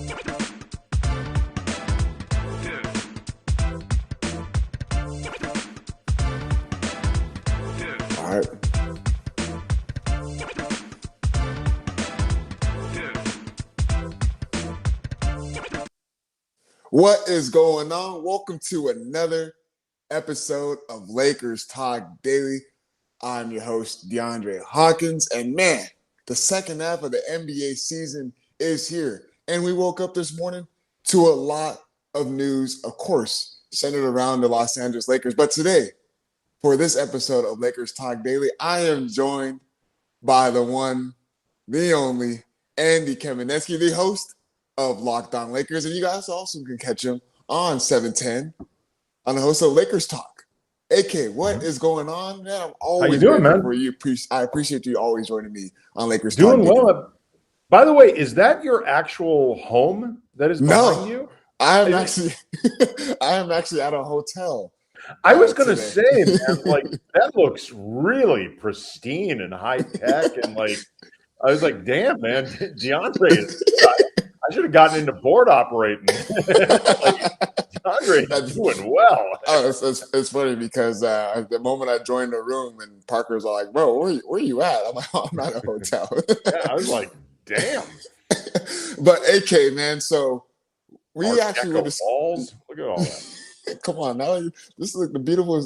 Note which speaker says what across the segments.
Speaker 1: All right. What is going on? Welcome to another episode of Lakers Talk Daily. I'm your host, DeAndre Hawkins. And man, the second half of the NBA season is here. And we woke up this morning to a lot of news, of course, centered around the Los Angeles Lakers. But today, for this episode of Lakers Talk Daily, I am joined by the one, the only, Andy Kamenetzky, the host of Locked On Lakers. And you guys also can catch him on 710 on the host of Lakers Talk. AK, what is going on, man? I'm always
Speaker 2: doing, man?
Speaker 1: for you. I appreciate you always joining me on Lakers
Speaker 2: Talk.
Speaker 1: Doing
Speaker 2: well. By the way, is that your actual home that is behind you?
Speaker 1: I am actually at a hotel.
Speaker 2: I was going to say, man, like that looks really pristine and high tech, and like I was like, damn, man, DeAndre I should have gotten into board operating. DeAndre is doing well.
Speaker 1: Oh, it's funny because the moment I joined the room and Parker's all like, bro, where you at? I'm like, oh, I'm at a hotel.
Speaker 2: Yeah, I was like, damn.
Speaker 1: But AK, man, so we actually were
Speaker 2: walls. Look at all that.
Speaker 1: Come on, now this is like the beautiful,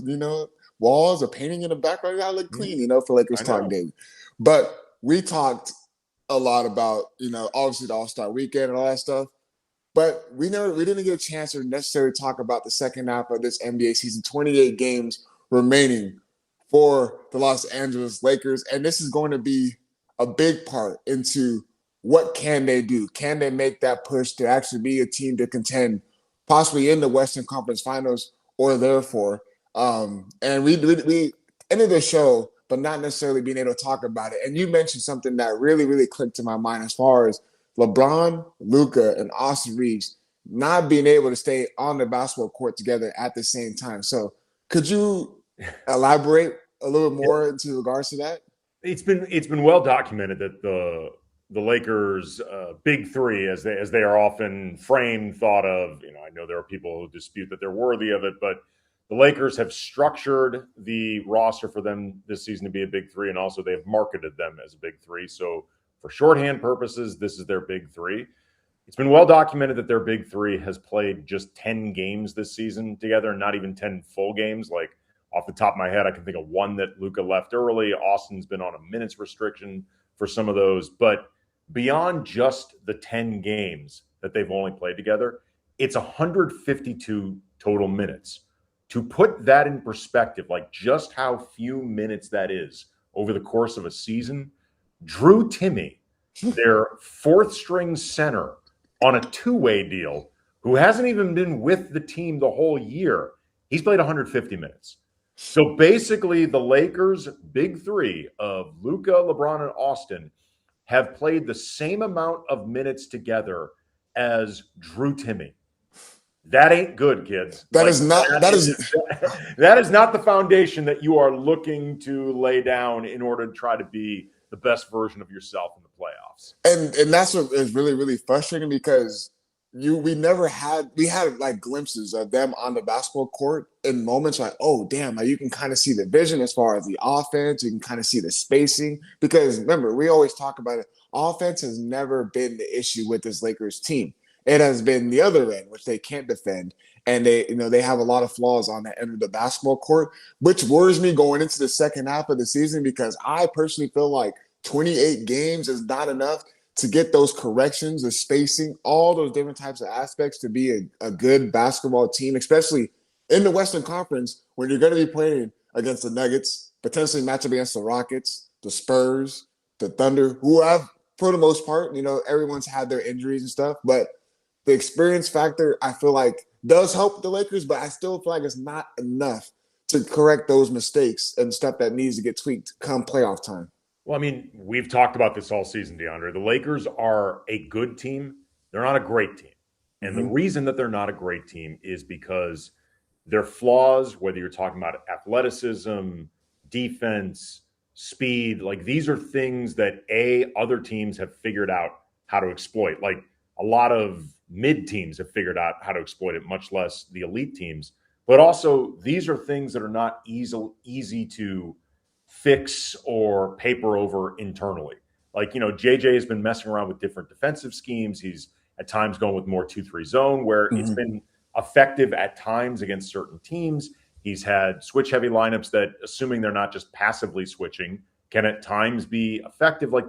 Speaker 1: walls or painting in the background. You gotta look clean, for Lakers Talk Daily. But we talked a lot about, obviously the All-Star weekend and all that stuff. But we didn't get a chance to necessarily talk about the second half of this NBA season, 28 games remaining for the Los Angeles Lakers. And this is going to be a big part into what can they do? Can they make that push to actually be a team to contend possibly in the Western Conference Finals or therefore? And we ended the show, but not necessarily being able to talk about it. And you mentioned something that really, really clicked to my mind as far as LeBron, Luka, and Austin Reeves not being able to stay on the basketball court together at the same time. So could you elaborate a little more into regards to that?
Speaker 2: It's been well documented that the Lakers' big three, as they are often framed, thought of, I know there are people who dispute that they're worthy of it, but the Lakers have structured the roster for them this season to be a big three, and also they have marketed them as a big three. So for shorthand purposes, this is their big three. It's been well documented that their big three has played just 10 games this season together, not even 10 full games. Like off the top of my head, I can think of one that Luka left early. Austin's been on a minutes restriction for some of those. But beyond just the 10 games that they've only played together, it's 152 total minutes. To put that in perspective, like just how few minutes that is over the course of a season, Drew Timme, their fourth string center on a two-way deal, who hasn't even been with the team the whole year, he's played 150 minutes. So basically the Lakers' big three of Luka, LeBron, and Austin have played the same amount of minutes together as Drew Timme. That ain't good, kids.
Speaker 1: That is not
Speaker 2: the foundation that you are looking to lay down in order to try to be the best version of yourself in the playoffs.
Speaker 1: And that's what is really, really frustrating because we had like glimpses of them on the basketball court in moments like, oh damn, like you can kind of see the vision as far as the offense, you can kind of see the spacing. Because remember, we always talk about it. Offense has never been the issue with this Lakers team. It has been the other end, which they can't defend. And they have a lot of flaws on that end of the basketball court, which worries me going into the second half of the season because I personally feel like 28 games is not enough to get those corrections, the spacing, all those different types of aspects to be a good basketball team, especially in the Western Conference when you're going to be playing against the Nuggets, potentially match up against the Rockets, the Spurs, the Thunder, who have, for the most part, everyone's had their injuries and stuff, but the experience factor, I feel like, does help the Lakers, but I still feel like it's not enough to correct those mistakes and stuff that needs to get tweaked come playoff time.
Speaker 2: Well, I mean, we've talked about this all season, DeAndre. The Lakers are a good team. They're not a great team. And the reason that they're not a great team is because their flaws, whether you're talking about athleticism, defense, speed, like these are things that other teams have figured out how to exploit. Like, a lot of mid teams have figured out how to exploit it, much less the elite teams. But also, these are things that are not easy to fix or paper over internally. Like, JJ has been messing around with different defensive schemes. He's at times going with more 2-3 zone where it's been effective at times against certain teams. He's had switch-heavy lineups that, assuming they're not just passively switching, can at times be effective. Like,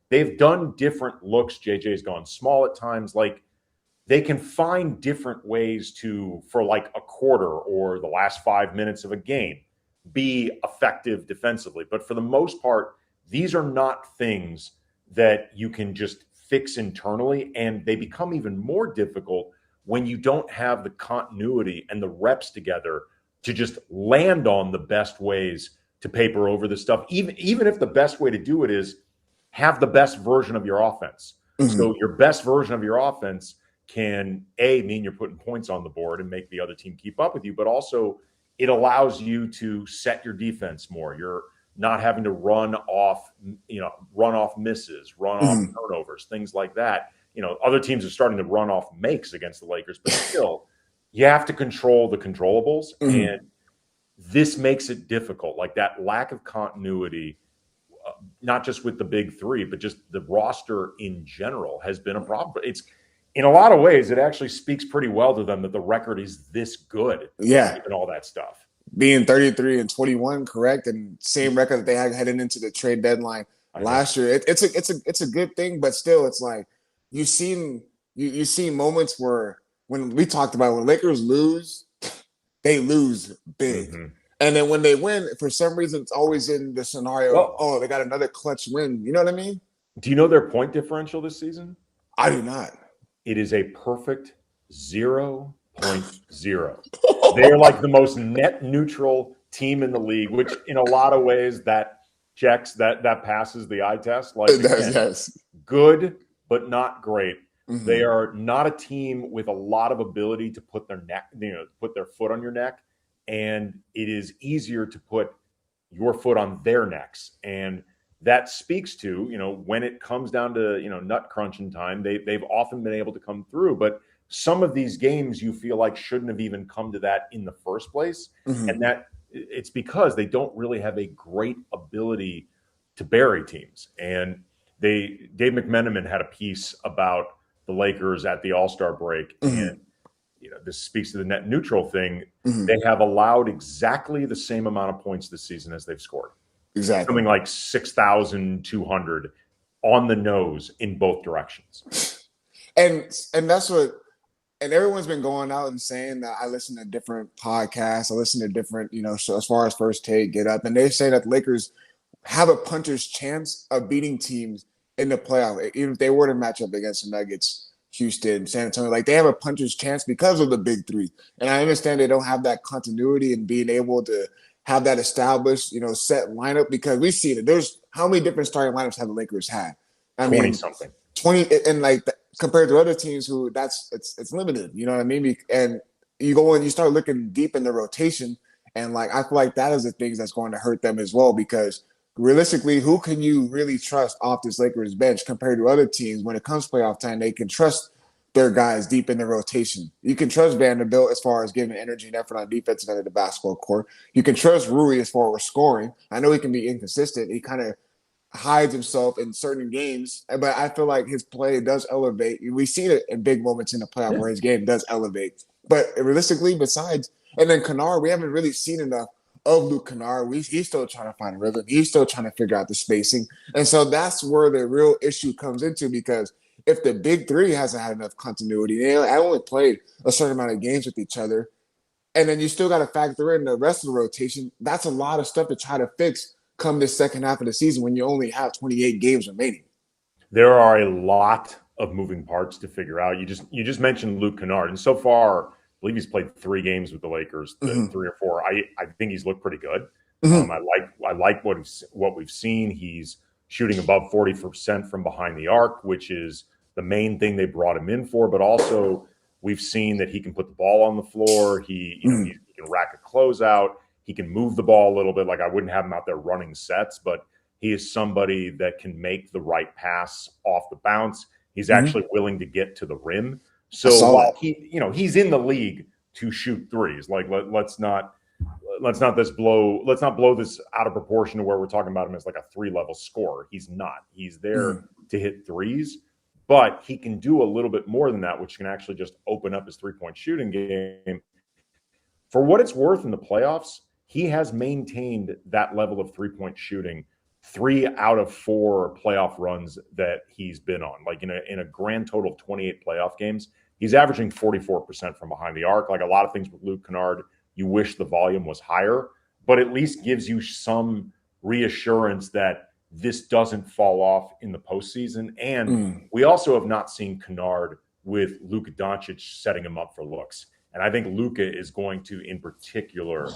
Speaker 2: they've done different looks. JJ's gone small at times. Like, they can find different ways to, for like a quarter or the last 5 minutes of a game, be effective defensively. But for the most part, these are not things that you can just fix internally, and they become even more difficult when you don't have the continuity and the reps together to just land on the best ways to paper over this stuff, even if the best way to do it is have the best version of your offense. So your best version of your offense can, A, mean you're putting points on the board and make the other team keep up with you, but also it allows you to set your defense more. You're not having to run off misses, run off turnovers, things like that. Other teams are starting to run off makes against the Lakers, but still, you have to control the controllables, and this makes it difficult. Like, that lack of continuity, not just with the big three, but just the roster in general has been a problem. It's, in a lot of ways, it actually speaks pretty well to them that the record is this good.
Speaker 1: Yeah.
Speaker 2: And all that stuff.
Speaker 1: Being 33-21, correct, and same record that they had heading into the trade deadline last year. It's a good thing, but still, it's like you see moments where, when we talked about, when Lakers lose, they lose big, and then when they win, for some reason, it's always in the scenario, they got another clutch win. You know what I mean?
Speaker 2: Do you know their point differential this season?
Speaker 1: I do not.
Speaker 2: It is a perfect 0.0. They are like the most net neutral team in the league, which in a lot of ways that checks, that passes the eye test. Like,
Speaker 1: it does, yes.
Speaker 2: Good, but not great. They are not a team with a lot of ability to put their foot on your neck, and it is easier to put your foot on their necks. And that speaks to, when it comes down to, nut crunching time, they've often been able to come through. But some of these games you feel like shouldn't have even come to that in the first place. And that it's because they don't really have a great ability to bury teams. And Dave McMenamin had a piece about the Lakers at the All-Star break. And, this speaks to the net neutral thing. They have allowed exactly the same amount of points this season as they've scored.
Speaker 1: Exactly.
Speaker 2: Something like 6,200 on the nose in both directions.
Speaker 1: And that's what, and everyone's been going out and saying that. I listen to different podcasts. I listen to different, so as far as First Take, Get Up, and they say that the Lakers have a puncher's chance of beating teams in the playoff. Even if they were to match up against the Nuggets, Houston, San Antonio, like, they have a puncher's chance because of the big three. And I understand they don't have that continuity and being able to have that established, set lineup, because we've seen it. There's how many different starting lineups have the Lakers had?
Speaker 2: 20-something.
Speaker 1: 20, and like compared to other teams who it's limited. You know what I mean? And you go and you start looking deep in the rotation, and like, I feel like that is the things that's going to hurt them as well, because realistically, who can you really trust off this Lakers bench compared to other teams? When it comes to playoff time, they can trust their guys deep in the rotation. You can trust Vanderbilt as far as giving energy and effort on defensive end of the basketball court. You can trust Rui as far as scoring. I know he can be inconsistent. He kind of hides himself in certain games, but I feel like his play does elevate. We see it in big moments in the playoff where his game does elevate. But realistically, and then Kennard, we haven't really seen enough of Luke Kennard. He's still trying to find a rhythm. He's still trying to figure out the spacing. And so that's where the real issue comes into, because if the big three hasn't had enough continuity, they only played a certain amount of games with each other, and then you still got to factor in the rest of the rotation. That's a lot of stuff to try to fix come this second half of the season when you only have 28 games remaining.
Speaker 2: There are a lot of moving parts to figure out. You just mentioned Luke Kennard, and so far, I believe he's played 3 games with the Lakers, 3 or 4. I think he's looked pretty good. I like what we've seen. He's shooting above 40% from behind the arc, which is the main thing they brought him in for. But also, we've seen that he can put the ball on the floor. He can rack a closeout. He can move the ball a little bit. Like, I wouldn't have him out there running sets, but he is somebody that can make the right pass off the bounce. He's actually willing to get to the rim.
Speaker 1: I
Speaker 2: So
Speaker 1: saw
Speaker 2: while
Speaker 1: that.
Speaker 2: he's in the league to shoot threes. Like let's not blow this out of proportion to where we're talking about him as like a 3-level scorer. He's not. He's there to hit threes, but he can do a little bit more than that, which can actually just open up his 3-point shooting game. For what it's worth in the playoffs, he has maintained that level of 3-point shooting 3 out of 4 playoff runs that he's been on. Like in a grand total of 28 playoff games, he's averaging 44% from behind the arc. Like a lot of things with Luke Kennard, you wish the volume was higher, but at least gives you some reassurance that this doesn't fall off in the postseason. And we also have not seen Kennard with Luka Doncic setting him up for looks. And I think Luka is going to, in particular,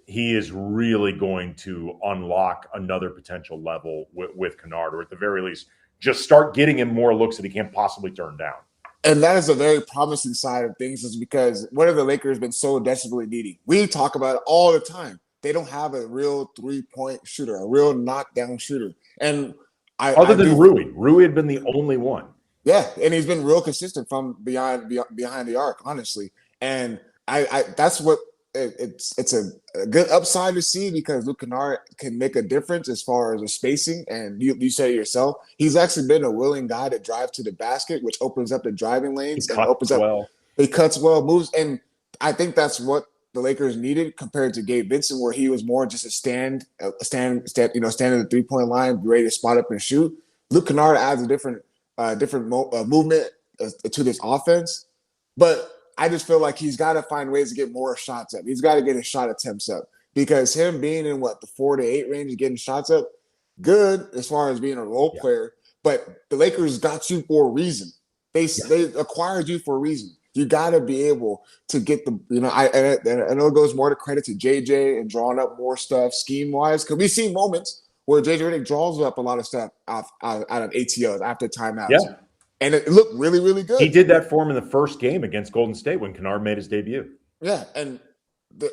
Speaker 2: he is really going to unlock another potential level with Kennard, or at the very least, just start getting him more looks that he can't possibly turn down.
Speaker 1: And that is a very promising side of things, is because what have the Lakers been so desperately needing? We talk about it all the time. They don't have a real 3-point shooter, a real knockdown shooter. And
Speaker 2: other than Rui had been the only one.
Speaker 1: Yeah, and he's been real consistent from behind the arc, honestly. And I that's what it's a good upside to see, because Luke Kennard can make a difference as far as the spacing. And you said it yourself, he's actually been a willing guy to drive to the basket, which opens up the driving lanes and opens up. Well. He cuts well, moves, and I think that's what the Lakers needed compared to Gabe Vincent, where he was more just a stand at the 3-point line, ready to spot up and shoot. Luke Kennard adds a different movement to this offense, but I just feel like he's got to find ways to get more shots up. He's got to get his shot attempts up, because him being in the 4 to 8 range and getting shots up, good as far as being a role player. But the Lakers got you for a reason. They acquired you for a reason. You got to be able to get the, I know it goes more to credit to JJ and drawing up more stuff scheme wise, because we've seen moments where JJ Redick draws up a lot of stuff out of ATOs after timeouts. Yeah. And it looked really, really good.
Speaker 2: He did that for him in the first game against Golden State when Kennard made his debut.
Speaker 1: Yeah, and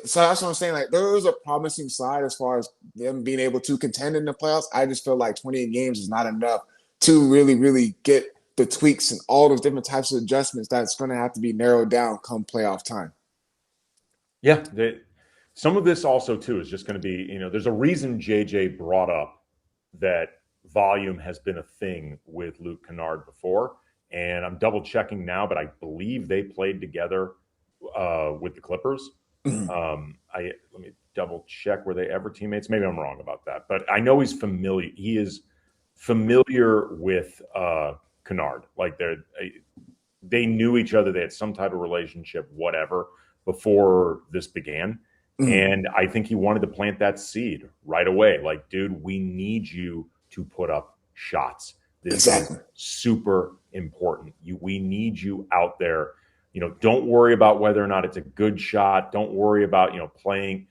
Speaker 1: so that's what I'm saying. Like, there is a promising side as far as them being able to contend in the playoffs. I just feel like 28 games is not enough to really, really get the tweaks and all those different types of adjustments that's going to have to be narrowed down come playoff time.
Speaker 2: Yeah, some of this also, too, is just going to be, there's a reason JJ brought up that volume has been a thing with Luke Kennard before, and I'm double checking now, but I believe they played together with the Clippers. Let me double check, were they ever teammates? Maybe I'm wrong about that, but I know he's familiar. He is familiar with Kennard. Like they knew each other. They had some type of relationship, whatever, before this began. And I think he wanted to plant that seed right away. Like, dude, we need you to put up shots. This is super important. We need you out there. Don't worry about whether or not it's a good shot. Don't worry about, playing,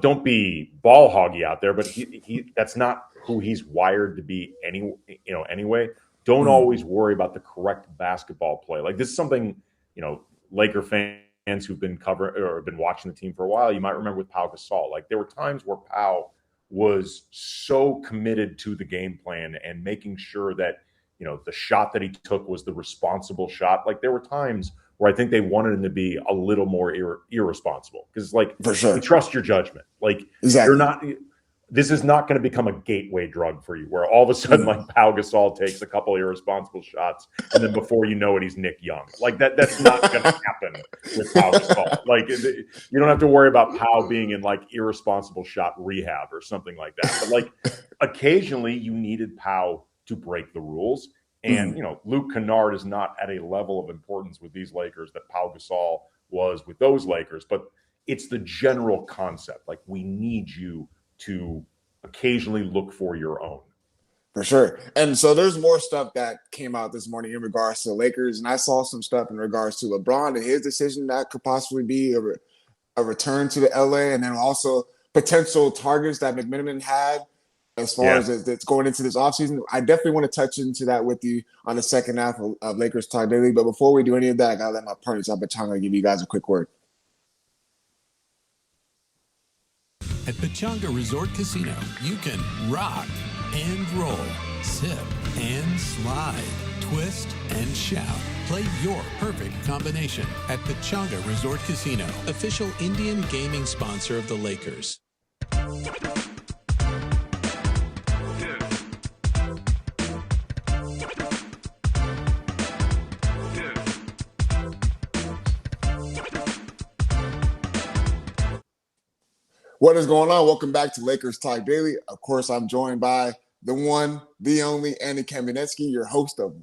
Speaker 2: don't be ball hoggy out there, but he that's not who he's wired to be anyway. Don't always worry about the correct basketball play. Like, this is something, Laker fans who've been covering or been watching the team for a while, you might remember with Pau Gasol. Like, there were times where Pau was so committed to the game plan and making sure that, the shot that he took was the responsible shot. Like, there were times where I think they wanted him to be a little more irresponsible, because, like,
Speaker 1: for sure,
Speaker 2: you trust your judgment. Like, you're not. This is not going to become a gateway drug for you, where all of a sudden, like, Pau Gasol takes a couple irresponsible shots, and then before you know it, he's Nick Young. Like, that's not going to happen with Pau Gasol. Like, you don't have to worry about Pau being in, like, irresponsible shot rehab or something like that. But, like, occasionally you needed Pau to break the rules. And, Luke Kennard is not at a level of importance with these Lakers that Pau Gasol was with those Lakers. But it's the general concept. Like, we need you to occasionally look for your own.
Speaker 1: For sure. And so there's more stuff that came out this morning in regards to the Lakers. And I saw some stuff in regards to LeBron and his decision that could possibly be a return to the LA, and then also potential targets that McMenamin had as far as it's going into this offseason. I definitely want to touch into that with you on the second half of Lakers Talk Daily. But before we do any of that, I got to let my partners up at Pachanga give you guys a quick word.
Speaker 3: At Pachanga Resort Casino, you can rock and roll, sip and slide, twist, and shout. Play your perfect combination at Pechanga Resort Casino, official Indian gaming sponsor of the Lakers.
Speaker 1: What is going on? Welcome back to Lakers Talk Daily. Of course, I'm joined by the one, the only, Andy Kamenetzky, your host of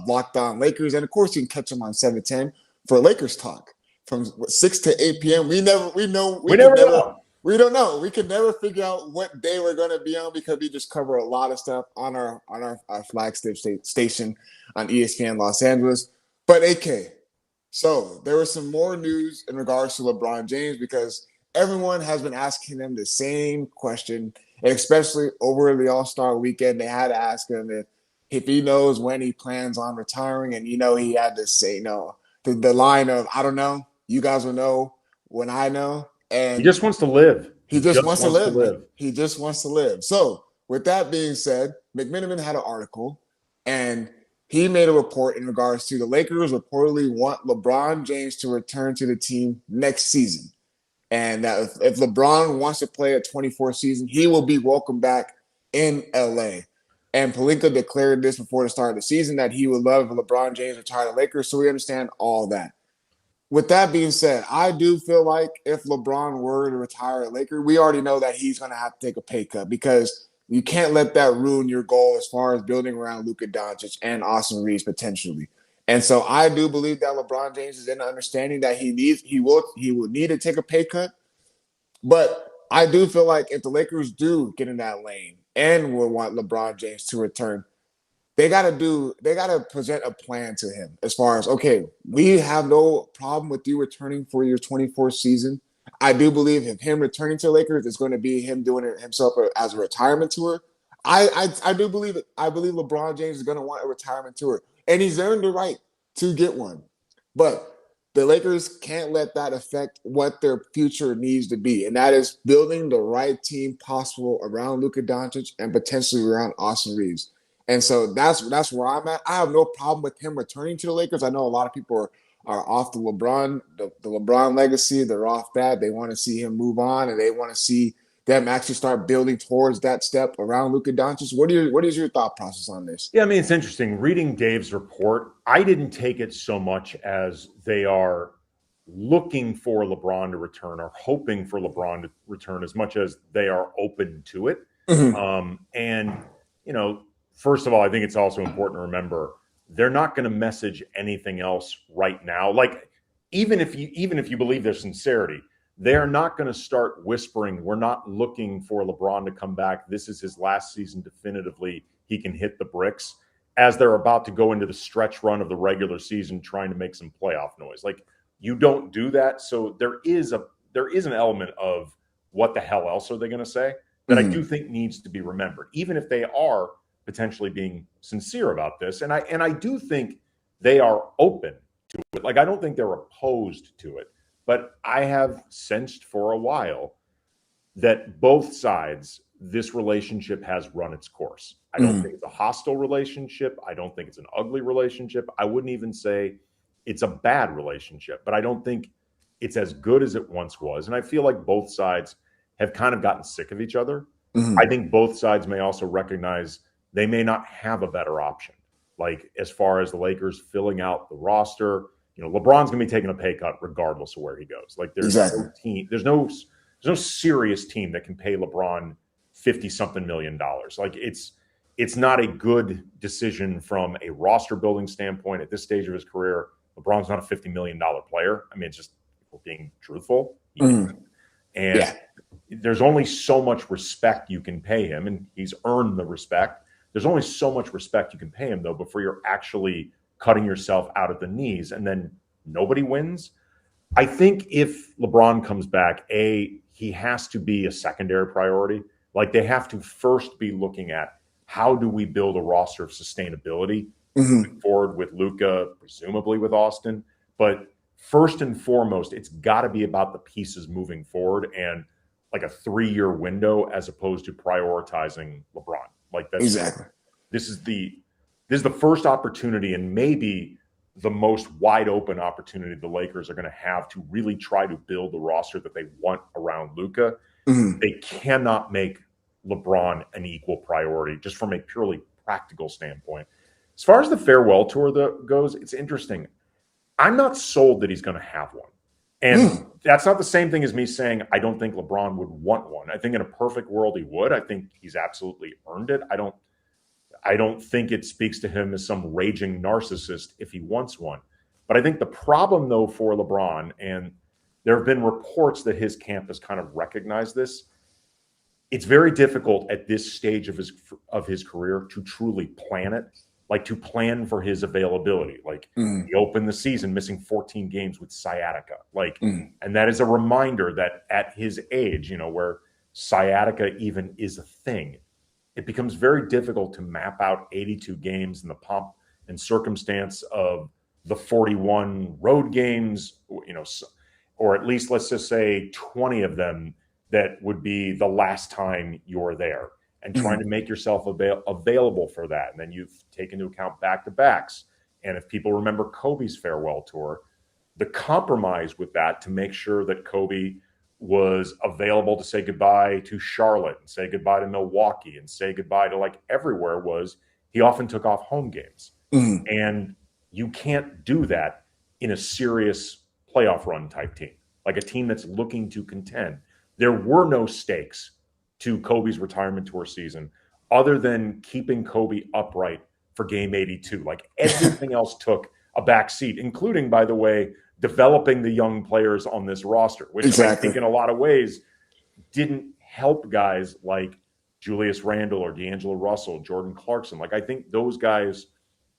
Speaker 1: Locked On Lakers. And of course, you can catch him on 710 for Lakers Talk from 6 to 8 p.m. We don't know. We can never figure out what day we're going to be on because we just cover a lot of stuff on our flagship station on ESPN Los Angeles. But AK, so there was some more news in regards to LeBron James because everyone has been asking him the same question, and especially over the All-Star weekend, they had to ask him if he knows when he plans on retiring. And, he had to say, the line of, I don't know, you guys will know when I know. And
Speaker 2: he just wants to live.
Speaker 1: He just wants to live. He just wants to live. So with that being said, McMenamin had an article, and he made a report in regards to the Lakers reportedly want LeBron James to return to the team next season. And that if LeBron wants to play a 24 season, he will be welcome back in LA. And Pelinka declared this before the start of the season that he would love if LeBron James retired the Lakers. So we understand all that. With that being said, I do feel like if LeBron were to retire a Laker, we already know that he's going to have to take a pay cut because you can't let that ruin your goal as far as building around Luka Doncic and Austin Reeves potentially. And so I do believe that LeBron James is in the understanding that he will need to take a pay cut. But I do feel like if the Lakers do get in that lane and will want LeBron James to return, they gotta present a plan to him as far as, okay, we have no problem with you returning for your 24th season. I do believe if him returning to the Lakers is going to be him doing it himself as a retirement tour. I do believe it. I believe LeBron James is going to want a retirement tour. And he's earned the right to get one. But the Lakers can't let that affect what their future needs to be. And that is building the right team possible around Luka Doncic and potentially around Austin Reeves. And so that's where I'm at. I have no problem with him returning to the Lakers. I know a lot of people are off the LeBron, the LeBron legacy. They're off that. They want to see him move on, and they want to see them actually start building towards that step around Luka Doncic. What is your thought process on this?
Speaker 2: Yeah, I mean, it's interesting. Reading Dave's report, I didn't take it so much as they are looking for LeBron to return or hoping for LeBron to return as much as they are open to it. And, first of all, I think it's also important to remember they're not going to message anything else right now. Like, even if you believe their sincerity, they're not going to start whispering, we're not looking for LeBron to come back. This is his last season definitively. He can hit the bricks as they're about to go into the stretch run of the regular season trying to make some playoff noise. Like, you don't do that. So there is an element of what the hell else are they going to say that I do think needs to be remembered, even if they are potentially being sincere about this. And I do think they are open to it. Like, I don't think they're opposed to it. But I have sensed for a while that both sides, this relationship has run its course. I don't think it's a hostile relationship. I don't think it's an ugly relationship. I wouldn't even say it's a bad relationship, but I don't think it's as good as it once was. And I feel like both sides have kind of gotten sick of each other. I think both sides may also recognize they may not have a better option. Like, as far as the Lakers filling out the roster, LeBron's going to be taking a pay cut regardless of where he goes. Like, there's no team, there's no serious team that can pay LeBron $50-something million. Like, it's not a good decision from a roster building standpoint at this stage of his career. LeBron's not a $50 million player. I mean, it's just, if we're being truthful. There's only so much respect you can pay him, and he's earned the respect. There's only so much respect you can pay him, though, before you're actually cutting yourself out at the knees, and then nobody wins. I think if LeBron comes back, he has to be a secondary priority. Like, they have to first be looking at how do we build a roster of sustainability moving forward with Luka, presumably with Austin. But first and foremost, it's got to be about the pieces moving forward and like a 3-year window as opposed to prioritizing LeBron. Like, that's
Speaker 1: exactly.
Speaker 2: This is This is the first opportunity and maybe the most wide open opportunity the Lakers are going to have to really try to build the roster that they want around Luka.
Speaker 1: Mm-hmm.
Speaker 2: They cannot make LeBron an equal priority just from a purely practical standpoint. As far as the farewell tour goes, it's interesting. I'm not sold that he's going to have one. And that's not the same thing as me saying I don't think LeBron would want one. I think in a perfect world he would. I think he's absolutely earned it. I don't think it speaks to him as some raging narcissist if he wants one. But I think the problem, though, for LeBron, and there have been reports that his camp has kind of recognized this, it's very difficult at this stage of his career to truly plan it, like to plan for his availability. Like he opened the season missing 14 games with sciatica. And that is a reminder that at his age, where sciatica even is a thing, it becomes very difficult to map out 82 games in the pomp and circumstance of the 41 road games, or at least let's just say 20 of them that would be the last time you're there, and trying to make yourself available for that. And then you've taken into account back-to-backs. And if people remember Kobe's farewell tour, the compromise with that to make sure that Kobe was available to say goodbye to Charlotte and say goodbye to Milwaukee and say goodbye to everywhere was he often took off home games. And you can't do that in a serious playoff run type team, like a team that's looking to contend. There were no stakes to Kobe's retirement tour season other than keeping Kobe upright for game 82. Everything else took a back seat, including, by the way, developing the young players on this roster, which I think in a lot of ways didn't help guys like Julius Randle or D'Angelo Russell, Jordan Clarkson. I think those guys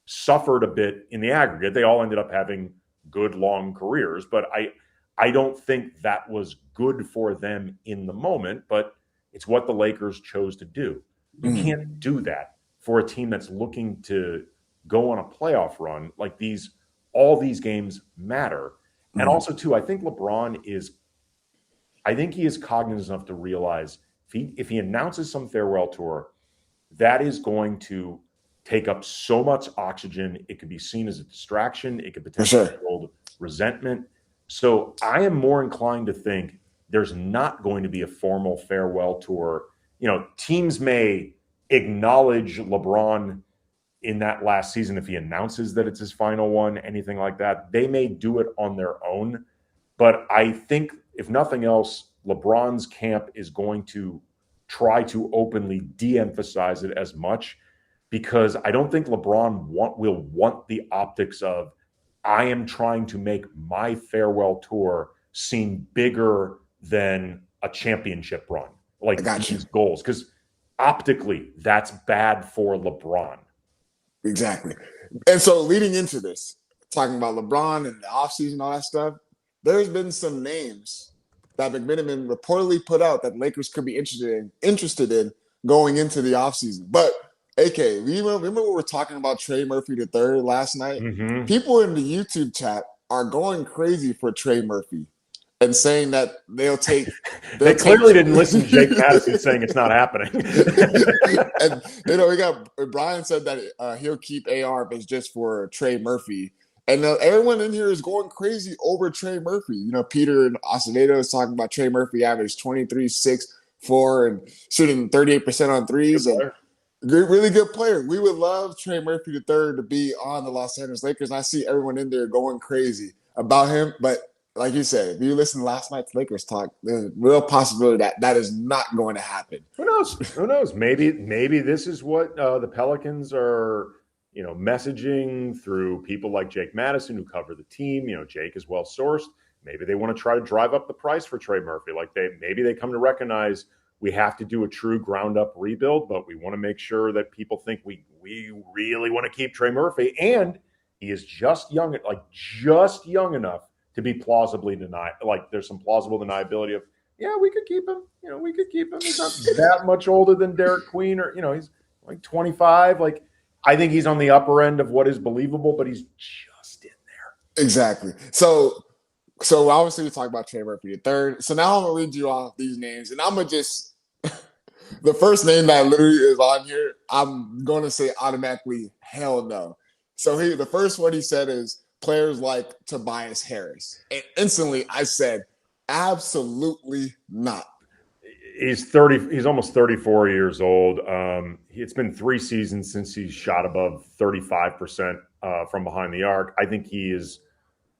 Speaker 2: suffered a bit in the aggregate. They all ended up having good, long careers, but I don't think that was good for them in the moment, but it's what the Lakers chose to do. You can't do that for a team that's looking to go on a playoff run. All these games matter. And also, too, I think LeBron is cognizant enough to realize if he announces some farewell tour, that is going to take up so much oxygen. It could be seen as a distraction. It could potentially build resentment. So I am more inclined to think there's not going to be a formal farewell tour. Teams may acknowledge LeBron in that last season if he announces that it's his final one, anything like that. They may do it on their own. But I think, if nothing else, LeBron's camp is going to try to openly de-emphasize it as much, because I don't think LeBron will want the optics of, I am trying to make my farewell tour seem bigger than a championship run, his goals, because optically that's bad for LeBron.
Speaker 1: Exactly. And so leading into this, talking about LeBron and the offseason, all that stuff, there's been some names that McMenamin reportedly put out that Lakers could be interested in going into the offseason. But AK, remember when we were talking about Trey Murphy III last night? People in the YouTube chat are going crazy for Trey Murphy and saying that they'll take.
Speaker 2: They clearly didn't listen to Jake Madison saying it's not happening.
Speaker 1: And we got Brian said that he'll keep AR, but it's just for Trey Murphy. And everyone in here is going crazy over Trey Murphy. Peter and Acevedo is talking about Trey Murphy average 23, 6, 4, and shooting 38% on threes. And really good player. We would love Trey Murphy III to be on the Los Angeles Lakers. And I see everyone in there going crazy about him. But like you said, if you listen to last night's Lakers talk, there's a real possibility that is not going to happen.
Speaker 2: Who knows? Maybe this is what the Pelicans are, messaging through people like Jake Madison who cover the team. Jake is well sourced. Maybe they want to try to drive up the price for Trey Murphy. Maybe they come to recognize we have to do a true ground up rebuild, but we want to make sure that people think we really want to keep Trey Murphy, and he is just young enough to be plausibly denied. There's some plausible deniability of, we could keep him. We could keep him. He's not that much older than Derek Queen, or he's 25. I think he's on the upper end of what is believable, but he's just in there.
Speaker 1: Exactly. So obviously we talk about Trey Murphy III. So now I'm gonna read you off these names, and I'm gonna just The first name that literally is on here, I'm going to say automatically, hell no. So the first one he said is players like Tobias Harris. And instantly I said, absolutely not.
Speaker 2: He's 30. He's almost 34 years old. It's been 3 seasons since he's shot above 35% from behind the arc. I think he is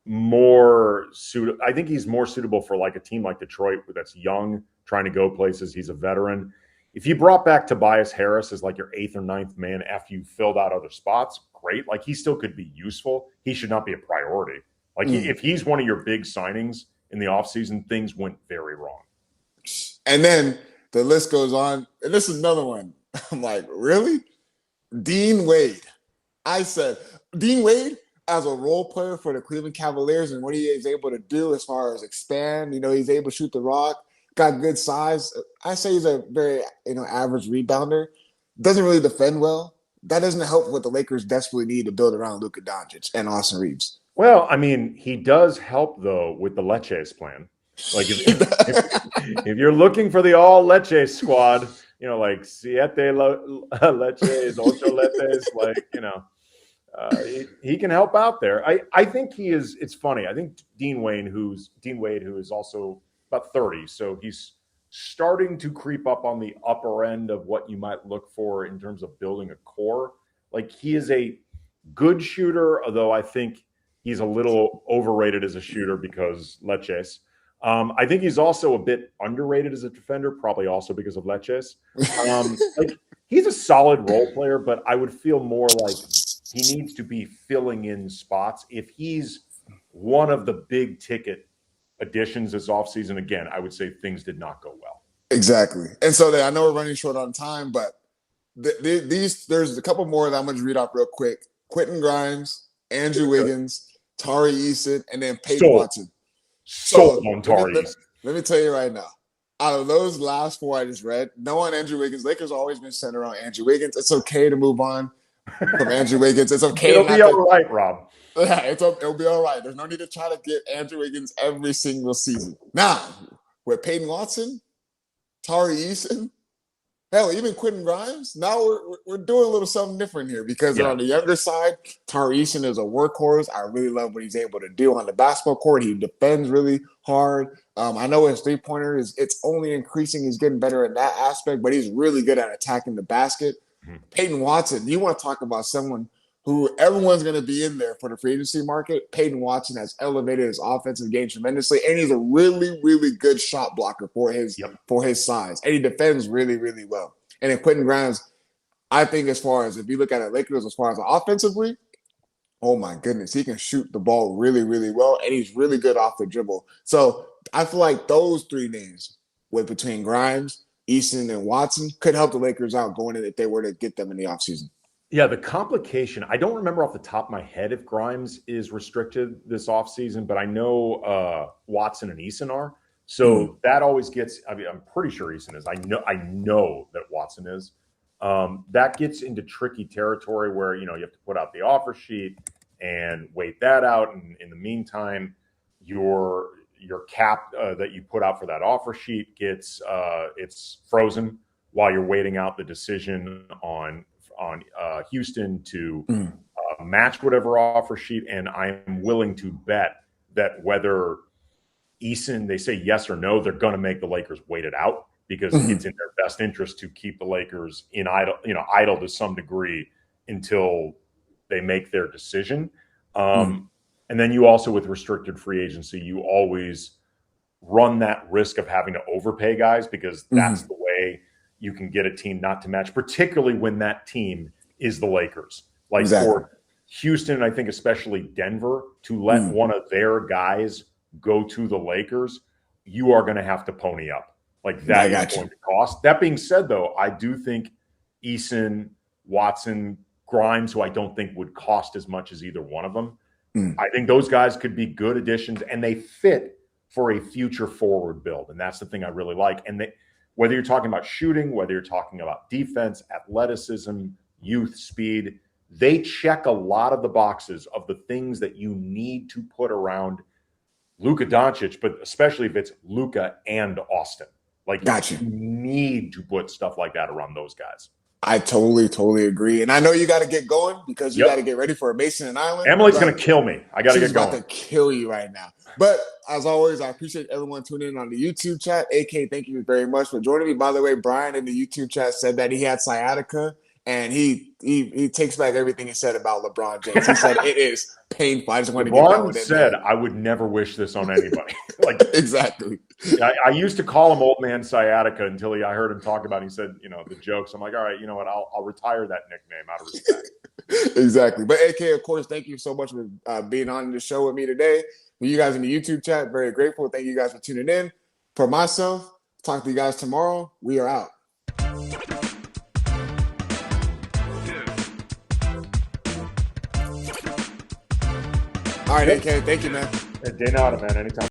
Speaker 2: more suitable. I think he's more suitable for like a team like Detroit that's young, trying to go places. He's a veteran. If you brought back Tobias Harris as like your 8th or 9th man after you filled out other spots, great. Like he still could be useful. He should not be a priority. Like if he's one of your big signings in the offseason, things went very wrong.
Speaker 1: And then the list goes on. And this is another one. I'm like, really? Dean Wade. I said, Dean Wade, as a role player for the Cleveland Cavaliers and what he is able to do as far as expand, he's able to shoot the rock, got good size. I say he's a very, average rebounder. Doesn't really defend well. That doesn't help what the Lakers desperately need to build around Luka Doncic and Austin Reeves.
Speaker 2: Well, I mean, he does help, though, with the Leches plan. Like, if you're looking for the all Leches squad, like siete leches, ocho leches, like, he can help out there. I think he is. It's funny. I think Dean Wade, who is also about 30, so he's starting to creep up on the upper end of what you might look for in terms of building a core. Like, he is a good shooter, although I think he's a little overrated as a shooter because Leches. I think he's also a bit underrated as a defender, probably also because of Leches. Like, he's a solid role player, but I would feel more like he needs to be filling in spots. If he's one of the big ticket additions this offseason, again, I would say things did not go well.
Speaker 1: Exactly. And so I know we're running short on time, but there's a couple more that I'm going to read off real quick. Quentin Grimes, Andrew Wiggins, Tari Eason, and then Peyton Watson.
Speaker 2: So on Tari.
Speaker 1: Let me tell you right now, out of those last 4 I just read, no one Andrew Wiggins. Lakers always been centered around Andrew Wiggins. It's okay to move on from Andrew Wiggins. It's okay.
Speaker 2: It'll be all right, Rob.
Speaker 1: Yeah, it'll be all right. There's no need to try to get Andrew Wiggins every single season. Now, with Peyton Watson, Tari Eason, hell, even Quentin Grimes, now we're doing a little something different here because on the younger side, Tari Eason is a workhorse. I really love what he's able to do on the basketball court. He defends really hard. I know his three-pointer it's only increasing. He's getting better in that aspect, but he's really good at attacking the basket. Mm-hmm. Peyton Watson, you want to talk about someone who everyone's going to be in there for the free agency market. Peyton Watson has elevated his offensive game tremendously, and he's a really, really good shot blocker for his size, and he defends really, really well. And then Quentin Grimes, I think as far as if you look at it, Lakers as far as offensively, oh my goodness, he can shoot the ball really, really well, and he's really good off the dribble. So I feel like those 3 names, between Grimes, Eason, and Watson, could help the Lakers out going in if they were to get them in the offseason.
Speaker 2: Yeah, the complication, I don't remember off the top of my head if Grimes is restricted this offseason, but I know Watson and Eason are. So that always gets, I mean, I'm pretty sure Eason is. I know that Watson is. That gets into tricky territory where, you have to put out the offer sheet and wait that out. And in the meantime, your cap that you put out for that offer sheet gets it's frozen while you're waiting out the decision on Houston to match whatever offer sheet. And I'm willing to bet that whether Eason, they say yes or no, they're going to make the Lakers wait it out because it's in their best interest to keep the Lakers idle to some degree until they make their decision. And then you also, with restricted free agency, you always run that risk of having to overpay guys because that's the way you can get a team not to match, particularly when that team is the Lakers. Like for Houston, I think especially Denver, to let one of their guys go to the Lakers, you are going to have to pony up. Like that is going to cost. That being said, though, I do think Eason, Watson, Grimes, who I don't think would cost as much as either one of them, I think those guys could be good additions, and they fit for a future forward build. And that's the thing I really like. And whether you're talking about shooting, whether you're talking about defense, athleticism, youth, speed, they check a lot of the boxes of the things that you need to put around Luka Doncic, but especially if it's Luka and Austin. Like,
Speaker 1: Gotcha.
Speaker 2: you need to put stuff like that around those guys.
Speaker 1: I totally agree. And I know you got to get going because you got to get ready for a Mason and Island.
Speaker 2: Emily's going to kill me. I got to get going.
Speaker 1: She's about to kill you right now. But as always, I appreciate everyone tuning in on the YouTube chat. AK, thank you very much for joining me. By the way, Brian in the YouTube chat said that he had sciatica, and he takes back everything he said about LeBron James. He said it is painful. I just want to get that one in
Speaker 2: said,
Speaker 1: there.
Speaker 2: I would never wish this on anybody. Like,
Speaker 1: exactly.
Speaker 2: I used to call him Old Man Sciatica until I heard him talk about it. He said, the jokes. I'm like, all right, you know what? I'll retire that nickname out of respect.
Speaker 1: Exactly. But AK, of course, thank you so much for being on the show with me today. For you guys in the YouTube chat, very grateful. Thank you guys for tuning in. For myself, talk to you guys tomorrow. We are out. All right, AK, thank you, man.
Speaker 2: De nada, man. Anytime.